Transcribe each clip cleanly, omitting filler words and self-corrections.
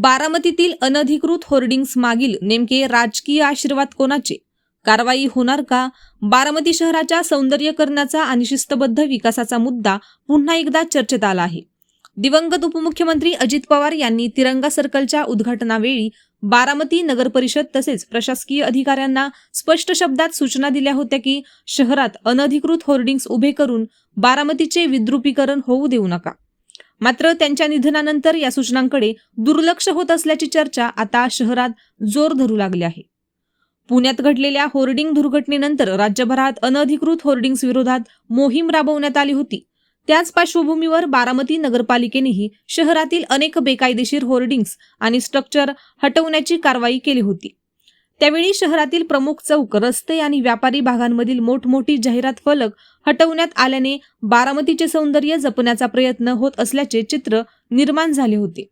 बारामतीतील अनधिकृत होर्डिंग्स मागील नेमके राजकीय आशीर्वाद कोणाचे? कारवाई होणार का? बारामती शहराच्या सौंदर्यीकरणाचा आणि शिस्तबद्ध विकासाचा मुद्दा पुन्हा एकदा चर्चेत आला आहे. दिवंगत उपमुख्यमंत्री अजित पवार यांनी तिरंगा सर्कलच्या उद्घाटनावेळी बारामती नगर परिषद तसेच प्रशासकीय अधिकाऱ्यांना स्पष्ट शब्दात सूचना दिल्या होत्या की शहरात अनधिकृत होर्डिंग्स उभे करून बारामतीचे विद्रुपीकरण होऊ देऊ नका. मात्र त्यांच्या निधनानंतर या सूचनांकडे दुर्लक्ष होत असल्याची चर्चा आता शहरात जोर धरू लागली आहे. पुण्यात घडलेल्या होर्डिंग दुर्घटनेनंतर राज्यभरात अनधिकृत होर्डिंग्स विरोधात मोहीम राबवण्यात आली होती. त्याच पार्श्वभूमीवर बारामती नगरपालिकेनेही शहरातील अनेक बेकायदेशीर होर्डिंग्स आणि स्ट्रक्चर हटवण्याची कारवाई केली होती. त्यावेळी शहरातील प्रमुख चौक, रस्ते आणि व्यापारी भागांमधील मोठमोठी जाहिरात फलक हटवण्यात आल्याने बारामतीचे सौंदर्य जपण्याचा प्रयत्न होत असल्याचे चित्र निर्माण झाले होते.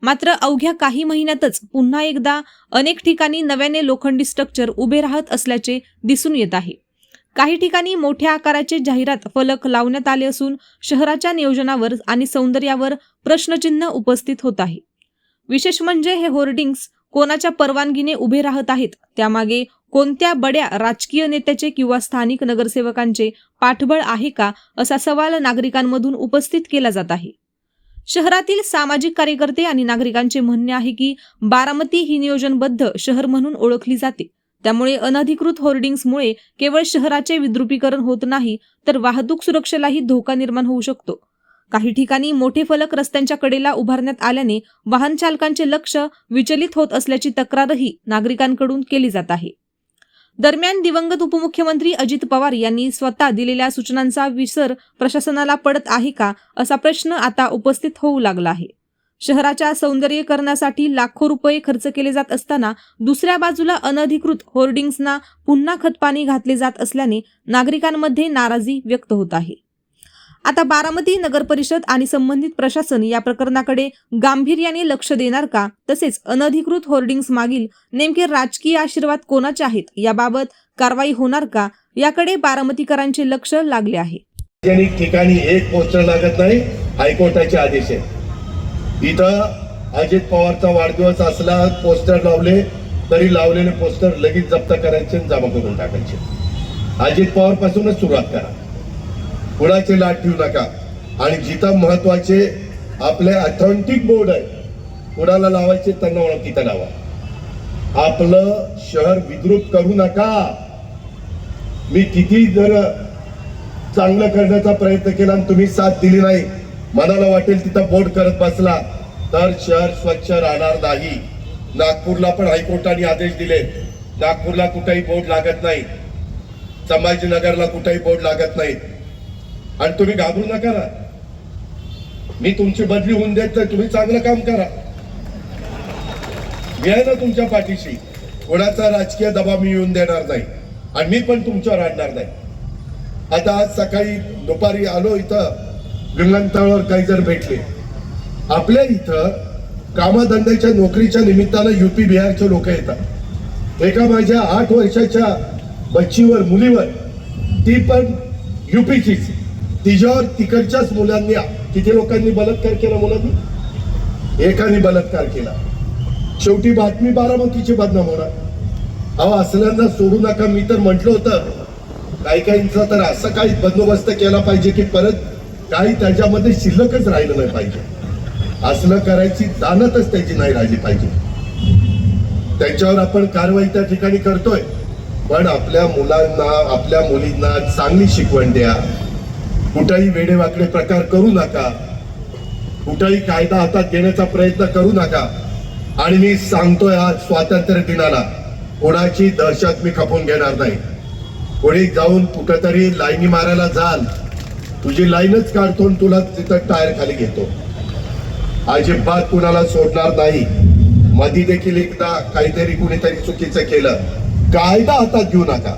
मात्र अवघ्या काही महिन्यातच पुन्हा एकदा अनेक ठिकाणी नव्याने लोखंडी स्ट्रक्चर उभे राहत असल्याचे दिसून येत आहे. काही ठिकाणी मोठ्या आकाराचे जाहिरात फलक लावण्यात आले असून शहराच्या नियोजनावर आणि सौंदर्यावर प्रश्नचिन्ह उपस्थित होत आहे. विशेष म्हणजे हे होर्डिंग्स कोणाच्या परवानगीने उभे राहत आहेत, त्यामागे कोणत्या बड्या राजकीय नेत्याचे किंवा स्थानिक नगरसेवकांचे पाठबळ आहे का, असा सवाल नागरिकांमधून उपस्थित केला जात आहे. शहरातील सामाजिक कार्यकर्ते आणि नागरिकांचे म्हणणे आहे की बारामती ही नियोजनबद्ध शहर म्हणून ओळखली जाते. त्यामुळे अनधिकृत होर्डिंग्समुळे केवळ शहराचे विद्रुपीकरण होत नाही, तर वाहतूक सुरक्षेलाही धोका निर्माण होऊ शकतो. काही ठिकाणी मोठे फलक रस्त्यांच्या कडेला उभारण्यात आल्याने वाहन चालकांचे लक्ष विचलित होत असल्याची तक्रारही नागरिकांकडून केली जात आहे. दरम्यान दिवंगत उपमुख्यमंत्री अजित पवार यांनी स्वतः दिलेल्या सूचनांचा विसर प्रशासनाला पडत आहे का, असा प्रश्न आता उपस्थित होऊ लागला आहे. शहराच्या सौंदर्यीकरणासाठी लाखो रुपये खर्च केले जात असताना दुसऱ्या बाजूला अनधिकृत होर्डिंग्सना पुन्हा खतपाणी घातले जात असल्याने नागरिकांमध्ये नाराजी व्यक्त होत आहे. आता बारामती नगर परिषद आणि संबंधित प्रशासन या प्रकरणाकडे गांभीर्याने लक्ष देणार का? तसेच अनधिकृत होर्डिंग्स मागील नेमके राजकीय आशीर्वाद कोणाचे आहेत, याबाबत कारवाई होणार का, याकडे बारामतीकरांचे लक्ष लागले आहे. ठिकाणी एक पोस्टर लागत नाही, हायकोर्टाचे आदेश आहे. इथं अजित पवारचा वाढदिवस असला पोस्टर लावले तरी लावलेले पोस्टर लगेच जप्त करायचे, जमा करून टाकायचे. अजित पवार पासूनच सुरुवात करा. कुणाचे लाट ठेवू नका. आणि जिथं महत्वाचे आपले ऑथेंटिक बोर्ड आहे, कुणाला लावायचे त्यांना ओळख तिथं लावा. आपलं शहर विद्रुप करू नका. मी किती जर चांगलं करण्याचा प्रयत्न केला आणि तुम्ही साथ दिली नाही, मनाला वाटेल तिथं बोर्ड करत बसला, तर शहर स्वच्छ राहणार नाही. नागपूरला पण हायकोर्टाने आदेश दिले, नागपूरला कुठेही बोर्ड लागत नाही, संभाजीनगरला कुठेही बोर्ड लागत नाही. आणि तुम्ही घाबरू नका ना. मी तुमची बदली होऊन देत नाही, तुम्ही चांगलं काम करा. मी आहे ना तुमच्या पाठीशी. कोणाचा राजकीय दबाव मी येऊन देणार नाही आणि मी पण तुमच्यावर आणणार नाही. आता आज सकाळी दुपारी आलो इथं, विमानतळावर काही जण भेटले. आपल्या इथं कामधंद्याच्या नोकरीच्या निमित्तानं युपी बिहारचे लोक येतात. एका माझ्या 8 वर्षाच्या बच्चीवर, मुलीवर, ती पण युपीचीच, तिच्यावर तिकडच्याच मुलांनी, किती लोकांनी बलात्कार केला मुलांनी? एकाने बलात्कार केला. शेवटी बातमी बारामतीची बदनाम होणार. अहो, असल्यांना सोडू नका. मी तर म्हटलं होतं काहींचा तर असं काही बंदोबस्त केला पाहिजे की परत काही त्याच्यामध्ये शिल्लकच राहिलं नाही पाहिजे. असलं करायची जाणतच त्याची नाही राहिली पाहिजे. त्याच्यावर आपण कारवाई त्या ठिकाणी करतोय, पण आपल्या मुलांना, आपल्या मुलींना चांगली शिकवण द्या. कुठेही वेडेवाकडे प्रकार करू नका, कुठेही कायदा हातात घेण्याचा प्रयत्न करू नका. आणि मी सांगतोय, आज स्वातंत्र्य दिनाला कोणाची दहशत मी खपून घेणार नाही. कोणी जाऊन कुठेतरी लाईनी मारायला जाल, तुझी लाईनच काढतो, तुला तिथं टायर खाली घेतो. अजिबात कुणाला सोडणार नाही. मधी देखील एकदा काहीतरी कुणीतरी चुकीचं केलं, कायदा हातात घेऊ नका.